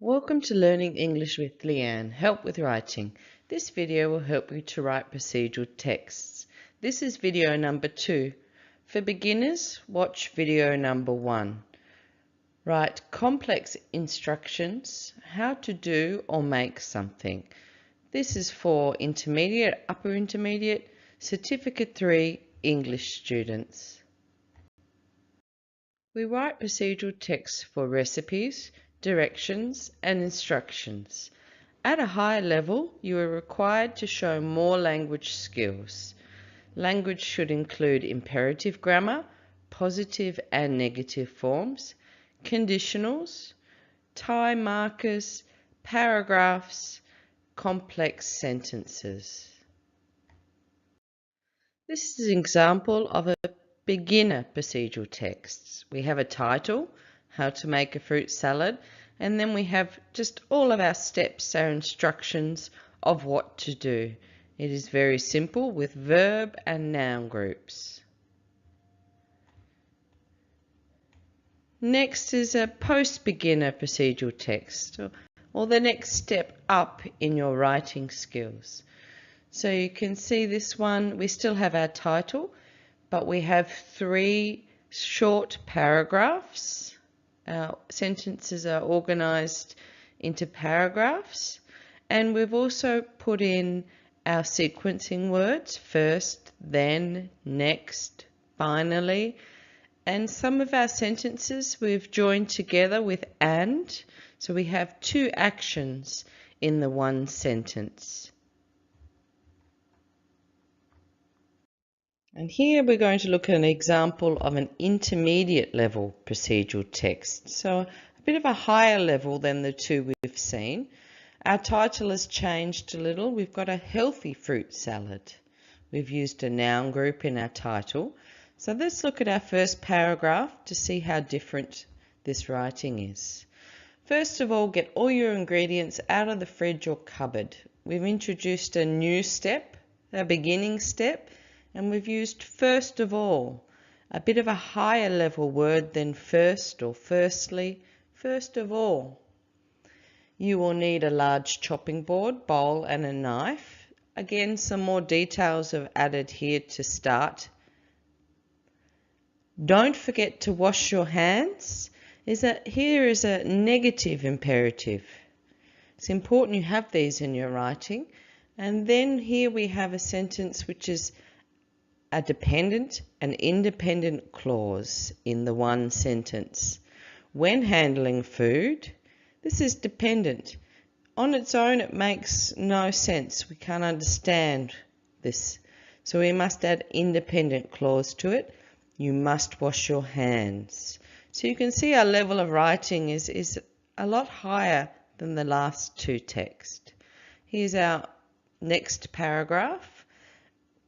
Welcome to Learning English with Leanne, Help with Writing. This video will help you to write procedural texts. This is video number 2. For beginners, watch video number 1. Write complex instructions, how to do or make something. This is for intermediate, upper intermediate, Certificate 3 English students. We write procedural texts for recipes, directions and instructions. At a higher level, you are required to show more language skills. Language should include imperative grammar, positive and negative forms, conditionals, time markers, paragraphs, complex sentences. This is an example of a beginner procedural text. We have a title, how to make a fruit salad, and then we have just all of our steps, our instructions of what to do. It is very simple with verb and noun groups. Next is a post-beginner procedural text, or the next step up in your writing skills. So you can see this one, we still have our title, but we have 3 short paragraphs. Our sentences are organized into paragraphs, and we've also put in our sequencing words, first, then, next, finally, and some of our sentences we've joined together with and, so we have 2 actions in the one sentence. And here we're going to look at an example of an intermediate level procedural text. So a bit of a higher level than the 2 we've seen. Our title has changed a little. We've got a healthy fruit salad. We've used a noun group in our title. So let's look at our first paragraph to see how different this writing is. First of all, get all your ingredients out of the fridge or cupboard. We've introduced a new step, a beginning step, and we've used first of all, a bit of a higher level word than first or firstly, first of all. You will need a large chopping board, bowl and a knife. Again, some more details are added here to start. Don't forget to wash your hands. Here is a negative imperative. It's important you have these in your writing. And then here we have a sentence which is a dependent and independent clause in the one sentence. When handling food, this is dependent. On its own, it makes no sense. We can't understand this. So we must add independent clause to it. You must wash your hands. So you can see our level of writing is a lot higher than the last 2 texts. Here's our next paragraph.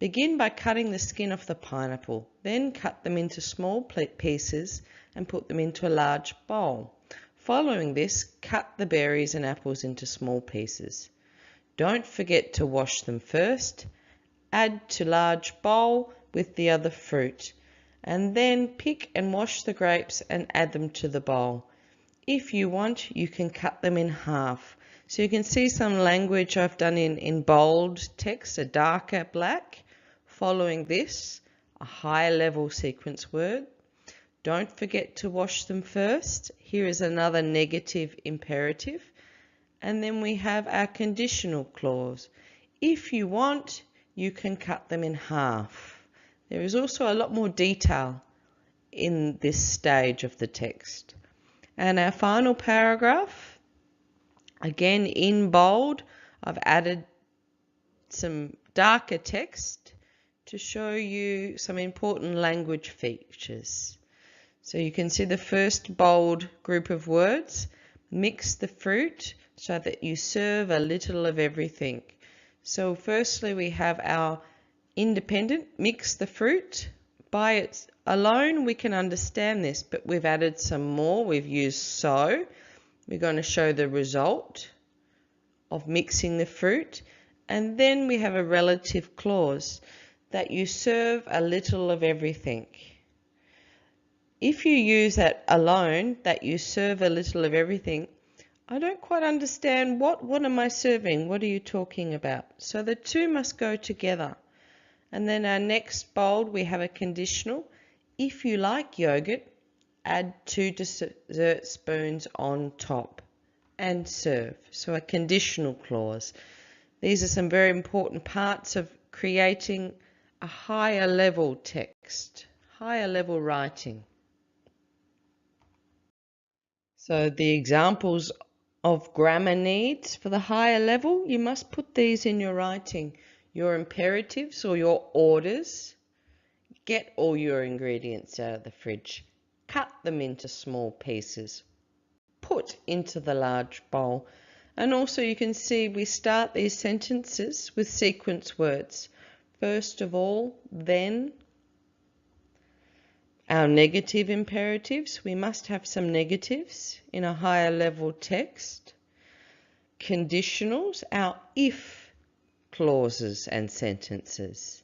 Begin by cutting the skin off the pineapple, then cut them into small pieces and put them into a large bowl. Following this, cut the berries and apples into small pieces. Don't forget to wash them first. Add to large bowl with the other fruit, and then pick and wash the grapes and add them to the bowl. If you want, you can cut them in half. So you can see some language I've done in bold text, a darker black. Following this, a higher level sequence word. Don't forget to wash them first. Here is another negative imperative. And then we have our conditional clause. If you want, you can cut them in half. There is also a lot more detail in this stage of the text. And our final paragraph, again in bold, I've added some darker text to show you some important language features. So you can see the first bold group of words, mix the fruit so that you serve a little of everything. So firstly we have our independent, mix the fruit. By its alone we can understand this, but we've added some more. We've used so. We're going to show the result of mixing the fruit. And then we have a relative clause, that you serve a little of everything. If you use that alone, that you serve a little of everything, I don't quite understand what am I serving? What are you talking about? So the two must go together. And then our next bold, we have a conditional. If you like yogurt, add 2 dessert spoons on top and serve. So a conditional clause. These are some very important parts of creating a higher level text, higher level writing. So the examples of grammar needs for the higher level, you must put these in your writing. Your imperatives or your orders. Get all your ingredients out of the fridge. Cut them into small pieces. Put into the large bowl. And also you can see we start these sentences with sequence words. First of all, then. Our negative imperatives, we must have some negatives in a higher level text. Conditionals, our if clauses and sentences.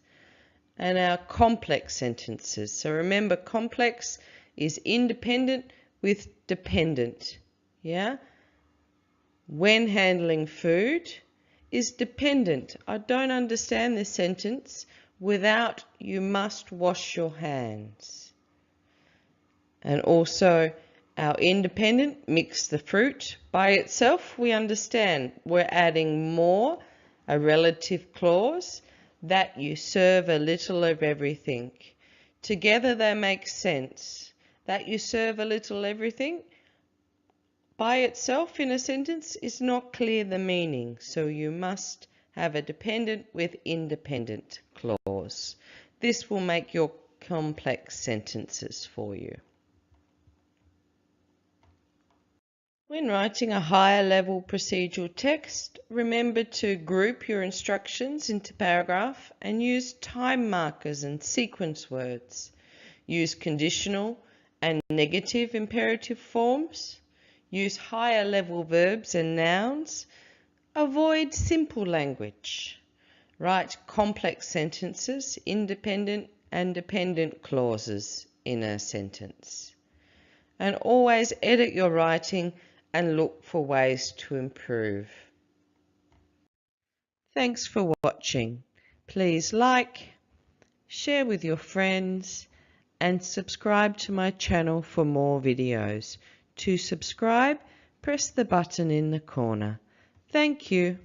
And our complex sentences. So remember, complex is independent with dependent. Yeah? When handling food is dependent. I don't understand this sentence without you must wash your hands. And also our independent, mix the fruit. By itself, we understand we're adding more, a relative clause, that you serve a little of everything. Together they make sense. That you serve a little everything, by itself in a sentence is not clear the meaning. So you must have a dependent with independent clause. This will make your complex sentences for you. When writing a higher level procedural text, remember to group your instructions into paragraph and use time markers and sequence words. Use conditional and negative imperative forms. Use higher level verbs and nouns. Avoid simple language. Write complex sentences, independent and dependent clauses in a sentence. And always edit your writing and look for ways to improve. Thanks for watching. Please like, share with your friends, and subscribe to my channel for more videos. To subscribe, press the button in the corner. Thank you.